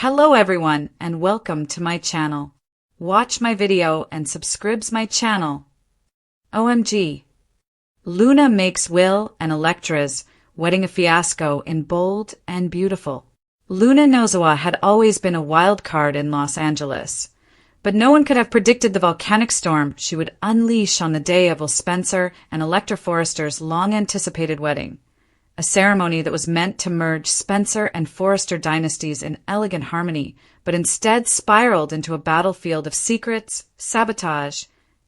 Hello everyone and welcome to my channel. Watch my video and subscribe my channel. OMG. Luna makes Will and Electra's wedding a fiasco in Bold and Beautiful. Luna Nozawa had always been a wild card in Los Angeles, but no one could have predicted the volcanic storm she would unleash on the day of Will Spencer and Electra Forrester's long-anticipated wedding. A ceremony that was meant to merge Spencer and Forrester dynasties in elegant harmony, but instead spiraled into a battlefield of secrets, sabotage,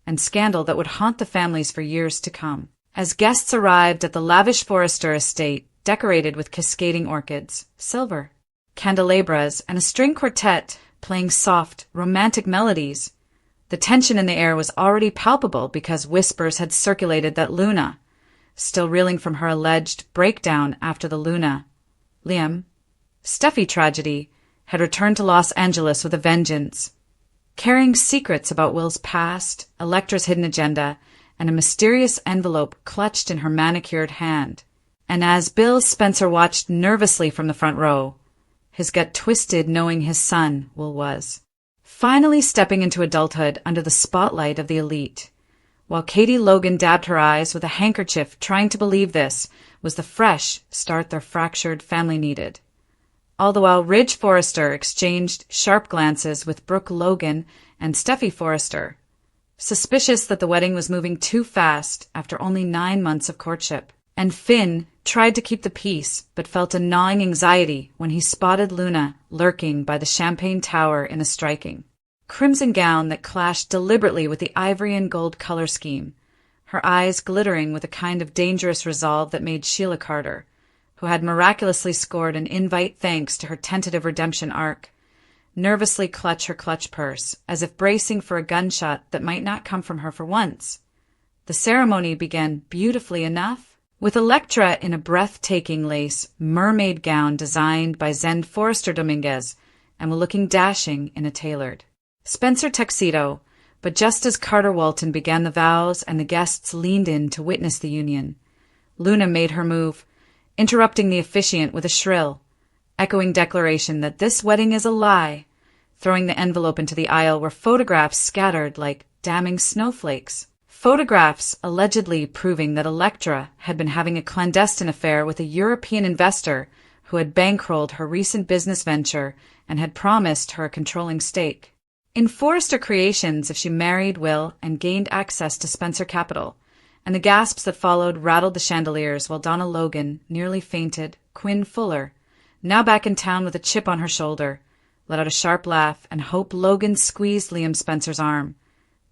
and scandal that would haunt the families for years to come. As guests arrived at the lavish Forrester estate, decorated with cascading orchids, silver, candelabras, and a string quartet playing soft, romantic melodies, the tension in the air was already palpable because whispers had circulated that Luna, still reeling from her alleged breakdown after the Liam, Steffi tragedy, had returned to Los Angeles with a vengeance, carrying secrets about Will's past, Electra's hidden agenda, and a mysterious envelope clutched in her manicured hand. And as Bill Spencer watched nervously from the front row, his gut twisted knowing his son, Will, was finally stepping into adulthood under the spotlight of the elite. While Katie Logan dabbed her eyes with a handkerchief, trying to believe this was the fresh start their fractured family needed. All the while, Ridge Forrester exchanged sharp glances with Brooke Logan and Steffi Forrester, suspicious that the wedding was moving too fast after only 9 months of courtship. And Finn tried to keep the peace, but felt a gnawing anxiety when he spotted Luna lurking by the Champagne Tower in a striking crimson gown that clashed deliberately with the ivory and gold color scheme, her eyes glittering with a kind of dangerous resolve that made Sheila Carter, who had miraculously scored an invite thanks to her tentative redemption arc, nervously clutch her clutch purse, as if bracing for a gunshot that might not come from her for once. The ceremony began beautifully enough, with Electra in a breathtaking lace mermaid gown designed by Zen Forrester Dominguez and looking dashing in a tailored Spencer tuxedo, but just as Carter-Walton began the vows and the guests leaned in to witness the union, Luna made her move, interrupting the officiant with a shrill, echoing declaration that this wedding is a lie, throwing the envelope into the aisle where photographs scattered like damning snowflakes. Photographs allegedly proving that Electra had been having a clandestine affair with a European investor who had bankrolled her recent business venture and had promised her a controlling stake in Forrester Creations if she married Will and gained access to Spencer Capital, and the gasps that followed rattled the chandeliers while Donna Logan nearly fainted. Quinn Fuller, now back in town with a chip on her shoulder, let out a sharp laugh, and Hope Logan squeezed Liam Spencer's arm,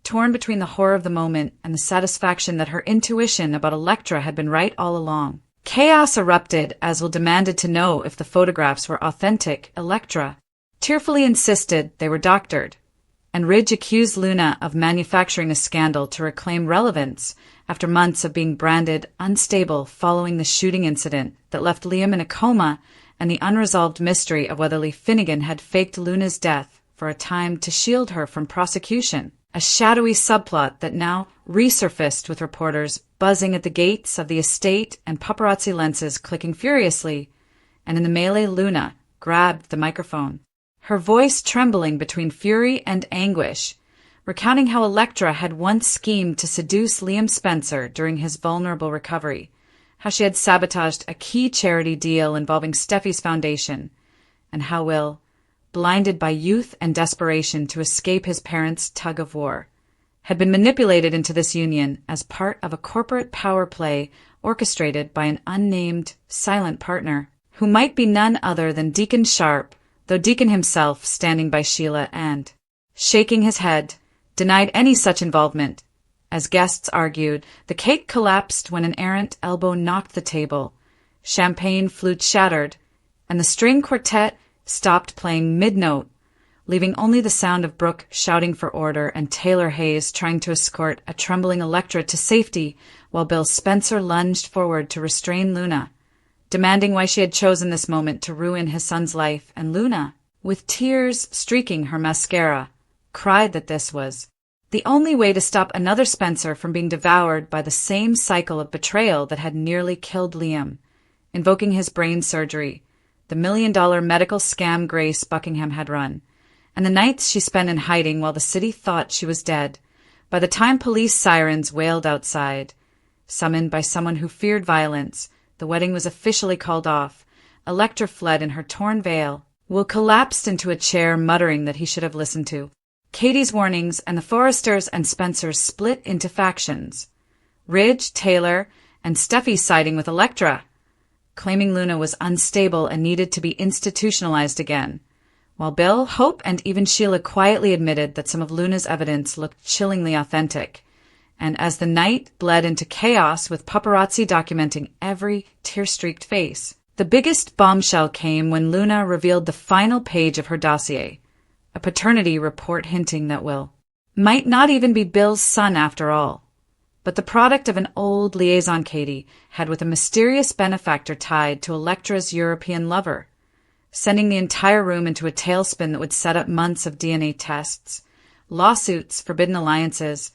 torn between the horror of the moment and the satisfaction that her intuition about Electra had been right all along. Chaos erupted as Will demanded to know if the photographs were authentic. Electra tearfully insisted they were doctored, and Ridge accused Luna of manufacturing a scandal to reclaim relevance after months of being branded unstable following the shooting incident that left Liam in a coma and the unresolved mystery of whether Lee Finnegan had faked Luna's death for a time to shield her from prosecution, a shadowy subplot that now resurfaced with reporters buzzing at the gates of the estate and paparazzi lenses clicking furiously, and in the melee Luna grabbed the microphone, her voice trembling between fury and anguish, recounting how Electra had once schemed to seduce Liam Spencer during his vulnerable recovery, how she had sabotaged a key charity deal involving Steffi's foundation, and how Will, blinded by youth and desperation to escape his parents' tug-of-war, had been manipulated into this union as part of a corporate power play orchestrated by an unnamed, silent partner, who might be none other than Deacon Sharp, though Deacon himself, standing by Sheila and, shaking his head, denied any such involvement. As guests argued, the cake collapsed when an errant elbow knocked the table, champagne flute shattered, and the string quartet stopped playing mid-note, leaving only the sound of Brooke shouting for order and Taylor Hayes trying to escort a trembling Electra to safety while Bill Spencer lunged forward to restrain Luna, demanding why she had chosen this moment to ruin his son's life, and Luna, with tears streaking her mascara, cried that this was the only way to stop another Spencer from being devoured by the same cycle of betrayal that had nearly killed Liam, invoking his brain surgery, the million-dollar medical scam Grace Buckingham had run, and the nights she spent in hiding while the city thought she was dead. By the time police sirens wailed outside, summoned by someone who feared violence, the wedding was officially called off. Electra fled in her torn veil. Will collapsed into a chair, muttering that he should have listened to Katie's warnings, and the Forresters and Spencers split into factions. Ridge, Taylor, and Steffi siding with Electra, claiming Luna was unstable and needed to be institutionalized again, while Bill, Hope, and even Sheila quietly admitted that some of Luna's evidence looked chillingly authentic. And as the night bled into chaos with paparazzi documenting every tear-streaked face, the biggest bombshell came when Luna revealed the final page of her dossier, a paternity report hinting that Will might not even be Bill's son after all, but the product of an old liaison Katie had with a mysterious benefactor tied to Electra's European lover, sending the entire room into a tailspin that would set up months of DNA tests, lawsuits, forbidden alliances,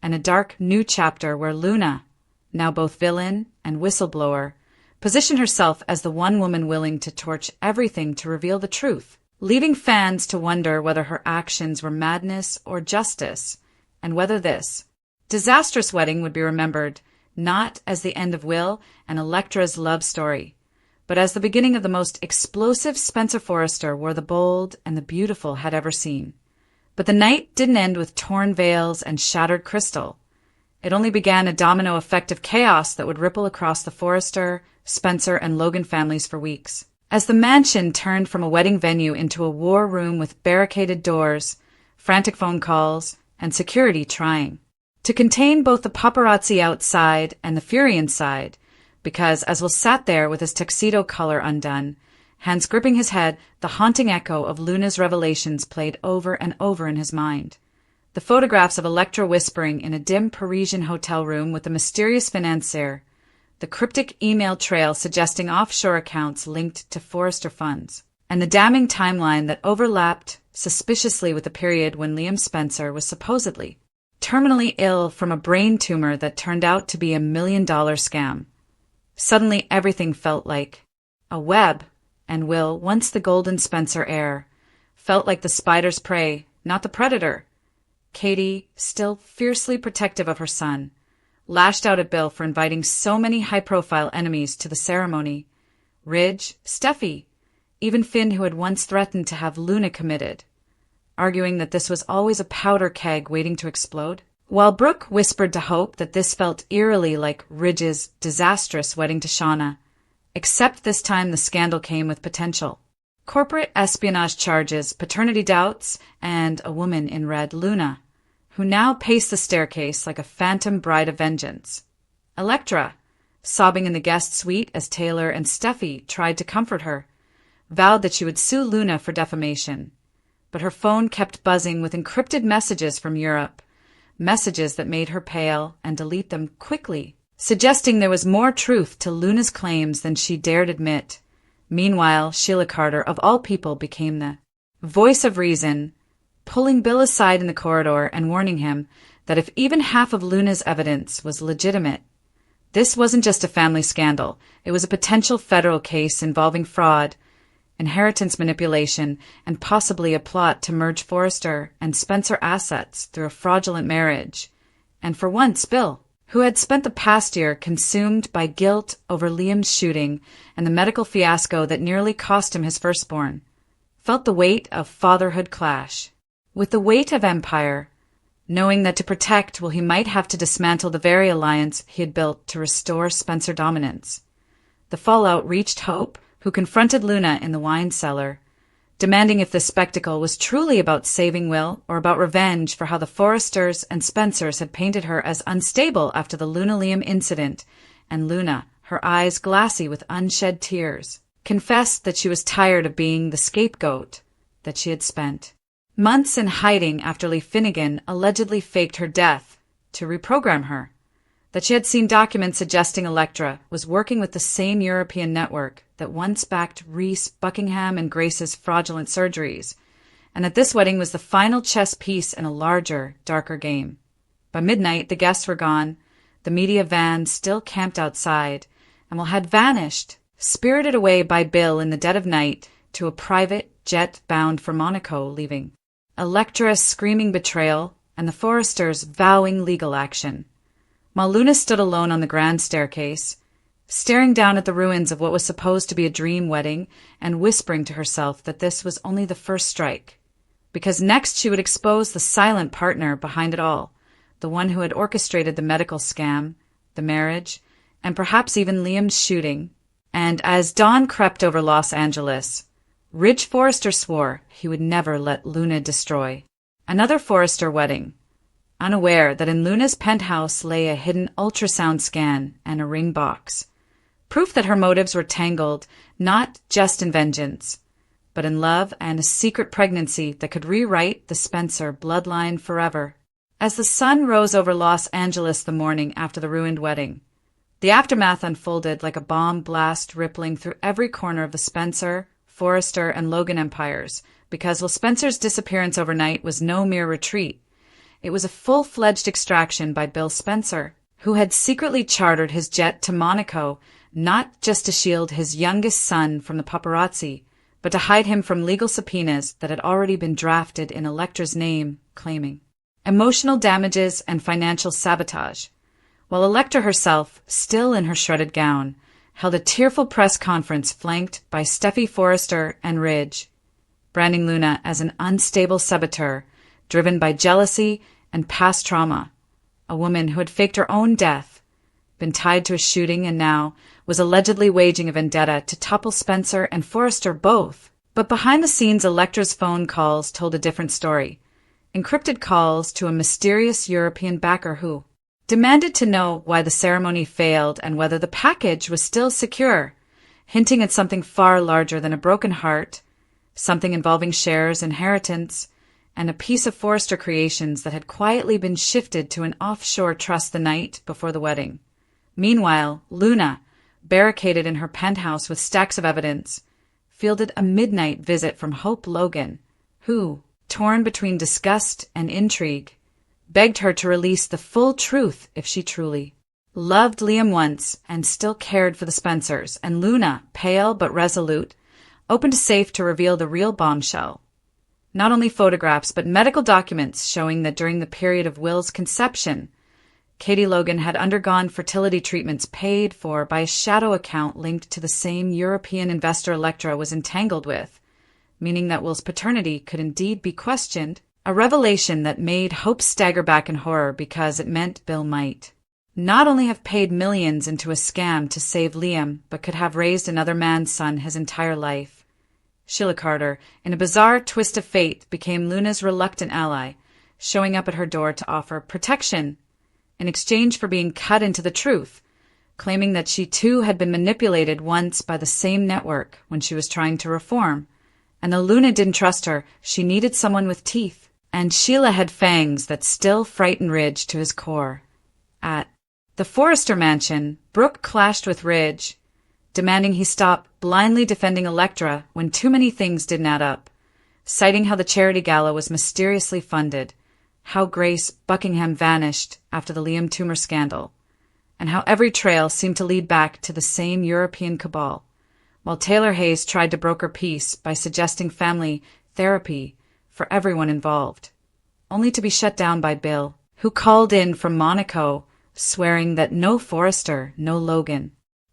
and a dark new chapter where Luna, now both villain and whistleblower, positioned herself as the one woman willing to torch everything to reveal the truth, leaving fans to wonder whether her actions were madness or justice, and whether this disastrous wedding would be remembered not as the end of Will and Electra's love story, but as the beginning of the most explosive Spencer Forrester wore the bold and the beautiful had ever seen. But the night didn't end with torn veils and shattered crystal. It only began a domino effect of chaos that would ripple across the Forrester, Spencer, and Logan families for weeks. As the mansion turned from a wedding venue into a war room with barricaded doors, frantic phone calls, and security trying to contain both the paparazzi outside and the fury inside, because as Will sat there with his tuxedo collar undone, hands gripping his head, the haunting echo of Luna's revelations played over and over in his mind. The photographs of Electra whispering in a dim Parisian hotel room with the mysterious financier, the cryptic email trail suggesting offshore accounts linked to Forrester funds, and the damning timeline that overlapped suspiciously with the period when Liam Spencer was supposedly terminally ill from a brain tumor that turned out to be $1 million scam. Suddenly everything felt like a web, and Will, once the golden Spencer heir, felt like the spider's prey, not the predator. Katie, still fiercely protective of her son, lashed out at Bill for inviting so many high-profile enemies to the ceremony. Ridge, Steffi, even Finn, who had once threatened to have Luna committed, arguing that this was always a powder keg waiting to explode, while Brooke whispered to Hope that this felt eerily like Ridge's disastrous wedding to Shauna, except this time the scandal came with potential. Corporate espionage charges, paternity doubts, and a woman in red, Luna, who now paced the staircase like a phantom bride of vengeance. Electra, sobbing in the guest suite as Taylor and Steffi tried to comfort her, vowed that she would sue Luna for defamation. But her phone kept buzzing with encrypted messages from Europe, messages that made her pale and delete them quickly, suggesting there was more truth to Luna's claims than she dared admit. Meanwhile, Sheila Carter, of all people, became the voice of reason, pulling Bill aside in the corridor and warning him that if even half of Luna's evidence was legitimate, this wasn't just a family scandal. It was a potential federal case involving fraud, inheritance manipulation, and possibly a plot to merge Forrester and Spencer assets through a fraudulent marriage. And for once, Bill, who had spent the past year consumed by guilt over Liam's shooting and the medical fiasco that nearly cost him his firstborn, felt the weight of fatherhood clash with the weight of empire, knowing that to protect, well, he might have to dismantle the very alliance he had built to restore Spencer dominance. The fallout reached Hope, who confronted Luna in the wine cellar, demanding if the spectacle was truly about saving Will or about revenge for how the Forresters and Spencers had painted her as unstable after the Luna-Liam incident, and Luna, her eyes glassy with unshed tears, confessed that she was tired of being the scapegoat, that she had spent months in hiding after Lee Finnegan allegedly faked her death to reprogram her, that she had seen documents suggesting Electra was working with the same European network that once backed Reese, Buckingham, and Grace's fraudulent surgeries, and that this wedding was the final chess piece in a larger, darker game. By midnight, the guests were gone, the media van still camped outside, and Will had vanished, spirited away by Bill in the dead of night to a private jet bound for Monaco, leaving Electra screaming betrayal and the Forresters vowing legal action. While Luna stood alone on the grand staircase, staring down at the ruins of what was supposed to be a dream wedding and whispering to herself that this was only the first strike, because next she would expose the silent partner behind it all, the one who had orchestrated the medical scam, the marriage, and perhaps even Liam's shooting. And as dawn crept over Los Angeles, Ridge Forrester swore he would never let Luna destroy another Forrester wedding, unaware that in Luna's penthouse lay a hidden ultrasound scan and a ring box, proof that her motives were tangled not just in vengeance, but in love and a secret pregnancy that could rewrite the Spencer bloodline forever. As the sun rose over Los Angeles the morning after the ruined wedding, the aftermath unfolded like a bomb blast rippling through every corner of the Spencer, Forrester, and Logan empires, because while Spencer's disappearance overnight was no mere retreat, it was a full-fledged extraction by Bill Spencer, who had secretly chartered his jet to Monaco not just to shield his youngest son from the paparazzi, but to hide him from legal subpoenas that had already been drafted in Electra's name, claiming emotional damages and financial sabotage, while Electra herself, still in her shredded gown, held a tearful press conference flanked by Steffi Forrester and Ridge, branding Luna as an unstable saboteur driven by jealousy and past trauma, a woman who had faked her own death, been tied to a shooting, and now was allegedly waging a vendetta to topple Spencer and Forrester both. But behind the scenes, Electra's phone calls told a different story. Encrypted calls to a mysterious European backer who demanded to know why the ceremony failed and whether the package was still secure, hinting at something far larger than a broken heart, something involving shares, inheritance, and a piece of Forrester Creations that had quietly been shifted to an offshore trust the night before the wedding. Meanwhile, Luna, barricaded in her penthouse with stacks of evidence, fielded a midnight visit from Hope Logan, who, torn between disgust and intrigue, begged her to release the full truth if she truly loved Liam once and still cared for the Spencers. And Luna, pale but resolute, opened a safe to reveal the real bombshell. Not only photographs, but medical documents showing that during the period of Will's conception, Katie Logan had undergone fertility treatments paid for by a shadow account linked to the same European investor Electra was entangled with, meaning that Will's paternity could indeed be questioned, a revelation that made Hope stagger back in horror because it meant Bill might not only have paid millions into a scam to save Liam, but could have raised another man's son his entire life. Sheila Carter, in a bizarre twist of fate, became Luna's reluctant ally, showing up at her door to offer protection in exchange for being cut into the truth, claiming that she too had been manipulated once by the same network when she was trying to reform. And though Luna didn't trust her, she needed someone with teeth. And Sheila had fangs that still frightened Ridge to his core. At the Forrester mansion, Brooke clashed with Ridge, demanding he stop blindly defending Electra when too many things didn't add up, citing how the charity gala was mysteriously funded, how Grace Buckingham vanished after the Liam tumor scandal, and how every trail seemed to lead back to the same European cabal, while Taylor Hayes tried to broker peace by suggesting family therapy for everyone involved, only to be shut down by Bill, who called in from Monaco, swearing that no Forrester, no Logan,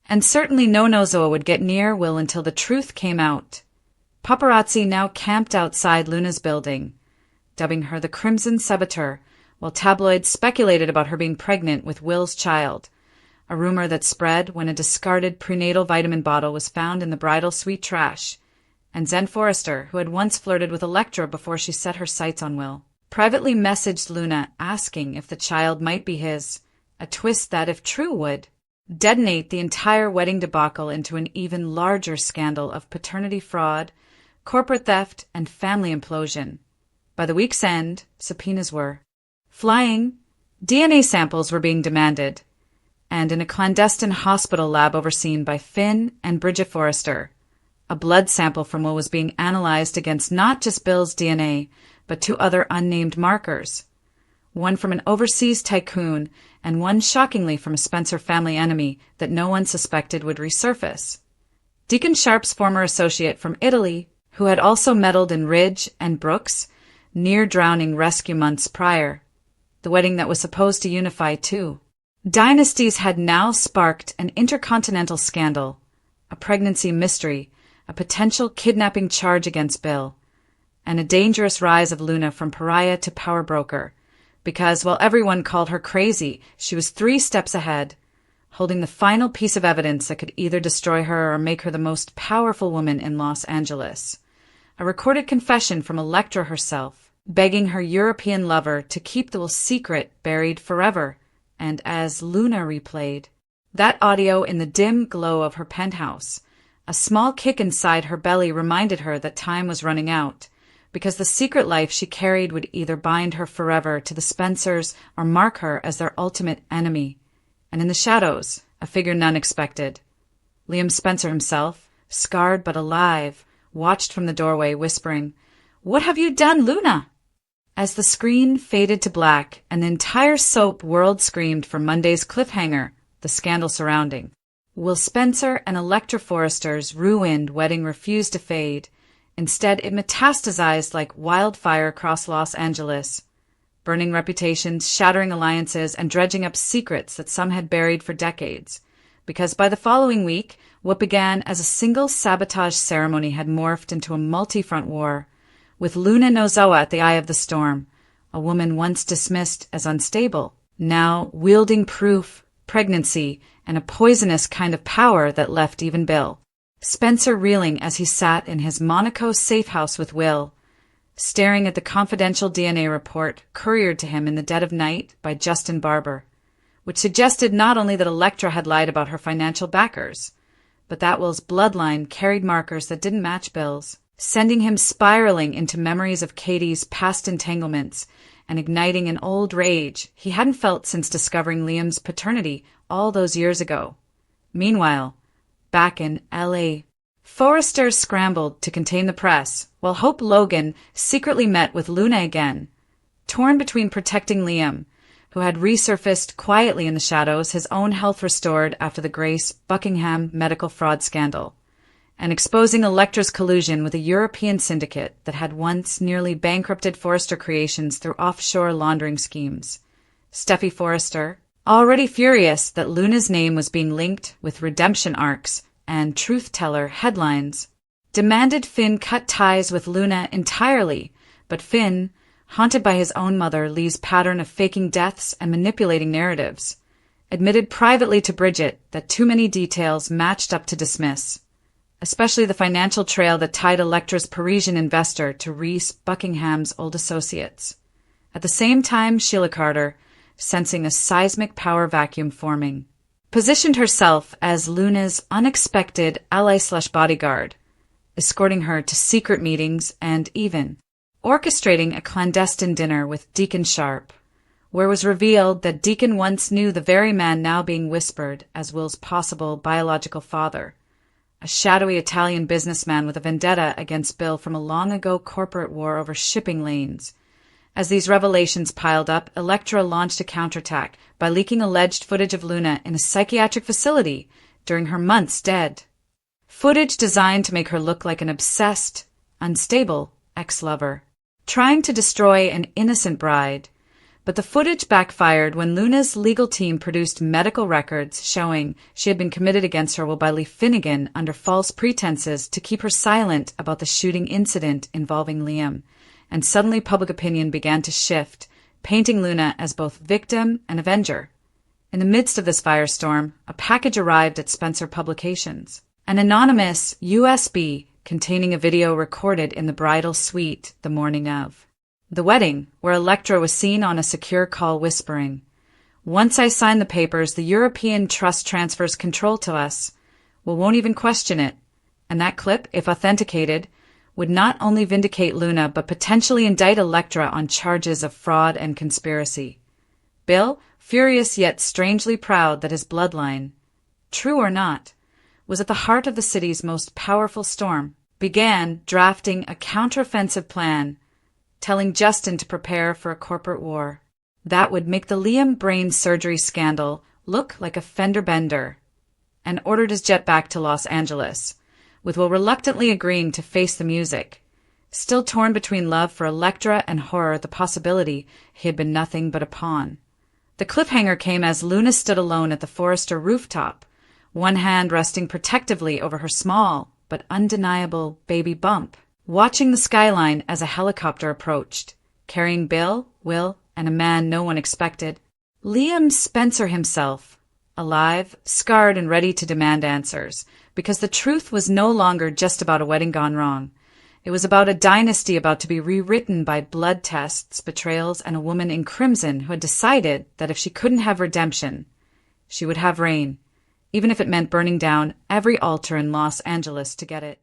and certainly no Nozoa would get near Will until the truth came out. Paparazzi now camped outside Luna's building, dubbing her the Crimson Saboteur, while tabloids speculated about her being pregnant with Will's child, a rumor that spread when a discarded prenatal vitamin bottle was found in the bridal suite trash, and Zen Forrester, who had once flirted with Electra before she set her sights on Will, privately messaged Luna asking if the child might be his, a twist that, if true, would detonate the entire wedding debacle into an even larger scandal of paternity fraud, corporate theft, and family implosion. By the week's end, subpoenas were flying, DNA samples were being demanded, and in a clandestine hospital lab overseen by Finn and Bridget Forrester, a blood sample from Will was being analyzed against not just Bill's DNA, but two other unnamed markers, one from an overseas tycoon and one shockingly from a Spencer family enemy that no one suspected would resurface. Deacon Sharp's former associate from Italy, who had also meddled in Ridge and Brooks' near-drowning rescue months prior, the wedding that was supposed to unify two dynasties had now sparked an intercontinental scandal, a pregnancy mystery, a potential kidnapping charge against Bill, and a dangerous rise of Luna from pariah to power broker, because while everyone called her crazy, she was 3 steps ahead, holding the final piece of evidence that could either destroy her or make her the most powerful woman in Los Angeles. A recorded confession from Electra herself, begging her European lover to keep the secret buried forever, and as Luna replayed that audio in the dim glow of her penthouse, a small kick inside her belly reminded her that time was running out, because the secret life she carried would either bind her forever to the Spencers or mark her as their ultimate enemy. And in the shadows, a figure none expected. Liam Spencer himself, scarred but alive, watched from the doorway, whispering, "What have you done, Luna?" As the screen faded to black and the entire soap world screamed for Monday's cliffhanger, the scandal surrounding Will Spencer and Electra Forrester's ruined wedding refused to fade. Instead, it metastasized like wildfire across Los Angeles, burning reputations, shattering alliances, and dredging up secrets that some had buried for decades. Because by the following week, what began as a single sabotage ceremony had morphed into a multi-front war, with Luna Nozoa at the eye of the storm, a woman once dismissed as unstable, now wielding proof, pregnancy, and a poisonous kind of power that left even Bill Spencer reeling as he sat in his Monaco safe house with Will, staring at the confidential DNA report couriered to him in the dead of night by Justin Barber, which suggested not only that Electra had lied about her financial backers, but that Will's bloodline carried markers that didn't match Bill's, sending him spiraling into memories of Katie's past entanglements and igniting an old rage he hadn't felt since discovering Liam's paternity all those years ago. Meanwhile, back in L.A., Forrester scrambled to contain the press, while Hope Logan secretly met with Luna again, torn between protecting Liam, who had resurfaced quietly in the shadows, his own health restored after the Grace Buckingham medical fraud scandal, and exposing Electra's collusion with a European syndicate that had once nearly bankrupted Forrester Creations through offshore laundering schemes. Steffi Forrester, already furious that Luna's name was being linked with redemption arcs and truth-teller headlines, demanded Finn cut ties with Luna entirely, but Finn, haunted by his own mother Lee's pattern of faking deaths and manipulating narratives, admitted privately to Bridget that too many details matched up to dismiss, especially the financial trail that tied Electra's Parisian investor to Reese Buckingham's old associates. At the same time, Sheila Carter, sensing a seismic power vacuum forming, positioned herself as Luna's unexpected ally/bodyguard, escorting her to secret meetings and even orchestrating a clandestine dinner with Deacon Sharp, where was revealed that Deacon once knew the very man now being whispered as Will's possible biological father, a shadowy Italian businessman with a vendetta against Bill from a long-ago corporate war over shipping lanes. As these revelations piled up, Electra launched a counterattack by leaking alleged footage of Luna in a psychiatric facility during her months dead. Footage designed to make her look like an obsessed, unstable ex-lover, trying to destroy an innocent bride. But the footage backfired when Luna's legal team produced medical records showing she had been committed against her by Lee Finnegan under false pretenses to keep her silent about the shooting incident involving Liam. And suddenly public opinion began to shift, painting Luna as both victim and avenger. In the midst of this firestorm, a package arrived at Spencer Publications, an anonymous USB containing a video recorded in the bridal suite the morning of the wedding, where Electra was seen on a secure call whispering, "Once I sign the papers, the European trust transfers control to us. We won't even question it." And that clip, if authenticated, would not only vindicate Luna but potentially indict Electra on charges of fraud and conspiracy. Bill, furious yet strangely proud that his bloodline, true or not, was at the heart of the city's most powerful storm, began drafting a counteroffensive plan, telling Justin to prepare for a corporate war that would make the Liam brain surgery scandal look like a fender bender, and ordered his jet back to Los Angeles, with Will reluctantly agreeing to face the music. Still torn between love for Electra and horror at the possibility he had been nothing but a pawn. The cliffhanger came as Luna stood alone at the Forrester rooftop, one hand resting protectively over her small but undeniable baby bump, watching the skyline as a helicopter approached, carrying Bill, Will, and a man no one expected. Liam Spencer himself, alive, scarred, and ready to demand answers, because the truth was no longer just about a wedding gone wrong. It was about a dynasty about to be rewritten by blood tests, betrayals, and a woman in crimson who had decided that if she couldn't have redemption, she would have reign, even if it meant burning down every altar in Los Angeles to get it.